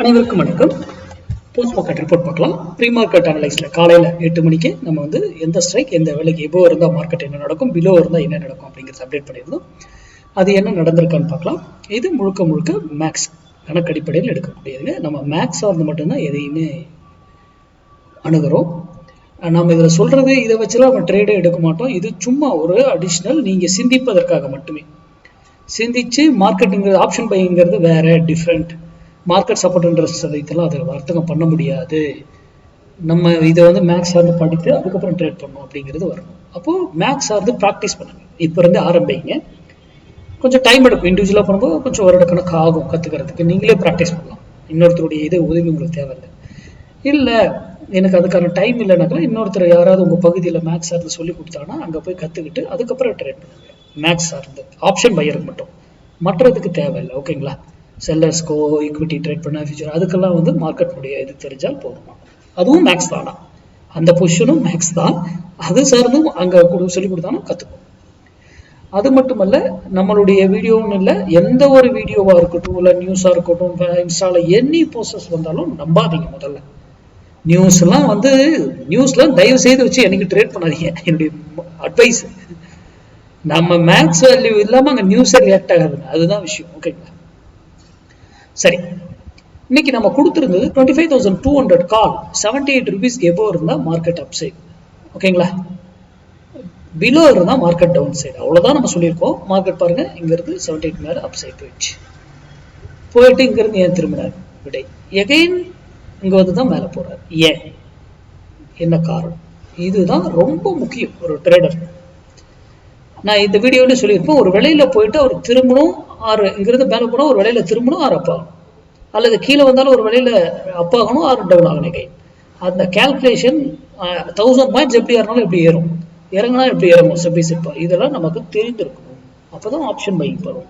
அனைவருக்கும் வணக்கம். Post market report பார்க்கலாம். ப்ரீ மார்க்கெட் அனலைஸ்ல காலையில் 8 மணிக்கு நம்ம வந்து எந்த ஸ்ட்ரைக் எந்த வேலைக்கு எபோ இருந்தால் மார்க்கெட் என்ன நடக்கும், பிலோ இருந்தால் என்ன நடக்கும் அப்படிங்கிறது அப்டேட் பண்ணியிருந்தோம். அது என்ன நடந்திருக்கான்னு பார்க்கலாம். இது முழுக்க முழுக்க மேக்ஸ் கணக்கடிப்படையில் எடுக்கக்கூடியதுங்க. நம்ம மேக்ஸ் சார்ந்து மட்டும்தான் எதையுமே அணுகிறோம். நம்ம இதில் சொல்றது இதை வச்சுலாம் நம்ம ட்ரேடே எடுக்க மாட்டோம். இது சும்மா ஒரு அடிஷ்னல் நீங்கள் சிந்திப்பதற்காக மட்டுமே. சிந்திச்சு மார்க்கெட்டுங்கிறது ஆப்ஷன் பைங்கிறது வேற டிஃப்ரெண்ட். மார்க்கெட் சப்போர்ட் இன்ட்ரெஸ்ட் இதெல்லாம் அதை வர்த்தகம் பண்ண முடியாது. நம்ம இதை வந்து மேக்ஸ் சார்ந்து படித்து அதுக்கப்புறம் ட்ரேட் பண்ணணும் அப்படிங்கிறது வரணும். அப்போது மேக்ஸ் சார்ந்து ப்ராக்டிஸ் பண்ணுங்க. இப்போ இருந்து ஆரம்பிங்க. கொஞ்சம் டைம் எடுக்கும். இண்டிவிஜுவலாக பண்ணும்போது கொஞ்சம் வருடக்கணக்கு ஆகும் கற்றுக்கிறதுக்கு. நீங்களே ப்ராக்டிஸ் பண்ணலாம். இன்னொருத்தருடைய இது உதவி உங்களுக்கு தேவையில்லை. இல்லை எனக்கு அதுக்கான டைம் இல்லைனாக்கா இன்னொருத்தர் யாராவது உங்கள் பகுதியில் மேக்ஸ் சார்ந்து சொல்லி கொடுத்தாங்கன்னா அங்கே போய் கற்றுக்கிட்டு அதுக்கப்புறம் ட்ரேட் பண்ணுங்க. மேக்ஸ் சார்ந்து ஆப்ஷன் பையருக்கு மட்டும், மற்றதுக்கு தேவையில்லை. ஓகேங்களா? செல்லர்ஸ்கோ ஈக்விட்டி ட்ரேட் பண்ண ஃபியூச்சர் அதுக்கெல்லாம் வந்து மார்க்கெட்டுடைய இது தெரிஞ்சால் போதுமா. அதுவும் மேக்ஸ் தானா, அந்த பொசிஷனும் மேக்ஸ் தான். அது சார்ந்தும் அங்கே சொல்லி கொடுத்தாலும் கற்றுக்கும். அது மட்டுமல்ல, நம்மளுடைய வீடியோன்னு இல்லை, எந்த ஒரு வீடியோவாக இருக்கட்டும், இல்லை நியூஸாக இருக்கட்டும், இன்ஸ்டாவில் எனி போஸ்டர்ஸ் வந்தாலும் நம்பாதீங்க. முதல்ல நியூஸ்லாம் வந்து நியூஸ்லாம் தயவு செய்து வச்சு எனக்கு ட்ரேட் பண்ணாதீங்க. என்னுடைய அட்வைஸ். நம்ம மேக்ஸ் வேல்யூ இல்லாமல் அங்கே நியூஸே ரியாக்ட் ஆகாதுங்க. அதுதான் விஷயம். ஓகேங்களா? சரி, இன்னைக்கு நம்ம கொடுத்துருந்தது 25,200 கால் 78 rupees எபோ இருந்தால் மார்க்கெட் அப் சைடு. ஓகேங்களா? பிலோ இருந்தால் மார்க்கெட் டவுன் சைடு. அவ்வளோதான் நம்ம சொல்லியிருக்கோம். மார்க்கெட் பாருங்க, இங்கிருந்து 78 மேலே அப் சைடு போயிட்டு இங்கிருந்து ஏன் திரும்பினார் விடை. எகைன் இங்கே வந்து தான் மேலே போறார். ஏன், என்ன காரணம்? இதுதான் ரொம்ப முக்கியம் ஒரு ட்ரேடர். நான் இந்த வீடியோவில் சொல்லியிருப்பேன், ஒரு விலையில போயிட்டு அவர் திரும்பணும், ஆறு இங்கிருந்து மேலே போனால் ஒரு விலையில திரும்பணும், ஆறு அப்பாகணும், அல்லது கீழே வந்தாலும் ஒரு விலையில அப்பாகணும், ஆறு டவுன் ஆகணும். கை அந்த கேல்குலேஷன் 1000 பாயிண்ட்ஸ் எப்படி ஏறினாலும் எப்படி ஏறும், இறங்கினா எப்படி இறங்கும், செப்பி செப்பா இதெல்லாம் நமக்கு தெரிந்திருக்கணும். அப்போதான் ஆப்ஷன் பையிங் வரும்.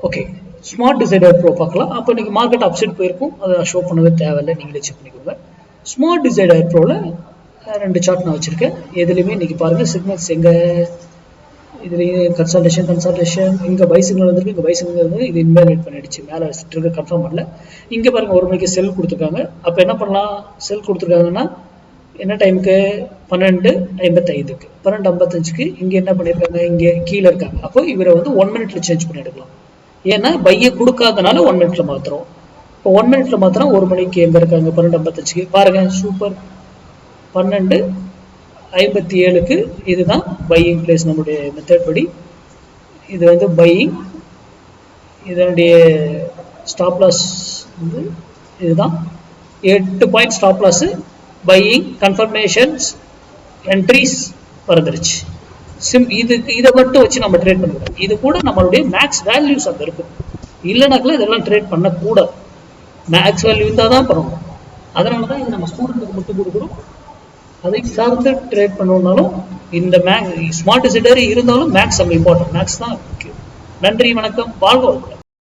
ஓகே, ஸ்மார்ட் டிசைடர் ப்ரோ பார்க்கலாம். அப்போ இன்னைக்கு மார்க்கெட் அப்சைட் போயிருக்கும், அதை ஷோ பண்ணவே தேவையில்லை, நீங்களே செக் பண்ணிக்கோங்க. ஸ்மார்ட் டிசைடர் ப்ரோவில் 2 சார்ட் நான் வச்சிருக்கேன். எதுலையுமே இன்னைக்கு பாருங்க சிக்னல்ஸ் எங்க இதுலேயே கன்சல்டேஷன் இங்கே பை சிக்னல் வந்துருக்கு, இங்கே பை சிக்னல் வந்து இது இன்வேலிட் பண்ணிடுச்சு, மேலே ட்ரிகர் கன்ஃபார்ம் பண்ணல. இங்கே பாருங்க 1 மணிக்கு செல் கொடுத்துருக்காங்க. அப்போ என்ன பண்ணலாம், செல் கொடுத்துருக்காங்கன்னா என்ன டைமுக்கு 12:55க்கு 12:55க்கு இங்கே என்ன பண்ணியிருக்காங்க, இங்கே கீழே இருக்காங்க. அப்போ இவரை வந்து 1 மினிட்ல சேஞ்ச் பண்ணி எடுக்கலாம். ஏன்னா பையை கொடுக்காதனால 1 மினிட்ல மாத்திரம். இப்போ 1 மினிட்ல மாத்திரம் 1 மணிக்கு எங்கே இருக்காங்க 12:55க்கு பாருங்க. சூப்பர். 12:57க்கு இதுதான் பையிங் பிளேஸ். நம்மளுடைய மெத்தட் படி இது வந்து பையிங். இதனுடைய ஸ்டாப் லாஸ் வந்து இதுதான் 8 point stop loss. Buying confirmations entries வந்துருச்சு. இதை மட்டும் வச்சு நம்ம ட்ரேட் பண்ணுறோம். இது கூட நம்மளுடைய மேக்ஸ் வேல்யூஸ் அங்கே இருக்கும். இல்லைனாக்கெல்லாம் இதெல்லாம் ட்ரேட் பண்ணக்கூடாது. மேக்ஸ் வேல்யூ இருந்தால் தான் பண்ணணும். அதனால தான் இது நம்ம ஸ்டூடெண்ட்டுக்கு மட்டும் கொடுக்குறோம். அதை சார்ந்து ட்ரேட் பண்ணணும்னாலும் இந்த ஸ்மார்ட் டிசைடர் இருந்தாலும் மேக்ஸ் அங்கே இம்பார்ட்டன்ட். மேக்ஸ் தான் முக்கியம். நன்றி, வணக்கம், வாழ்க வளமுடன்.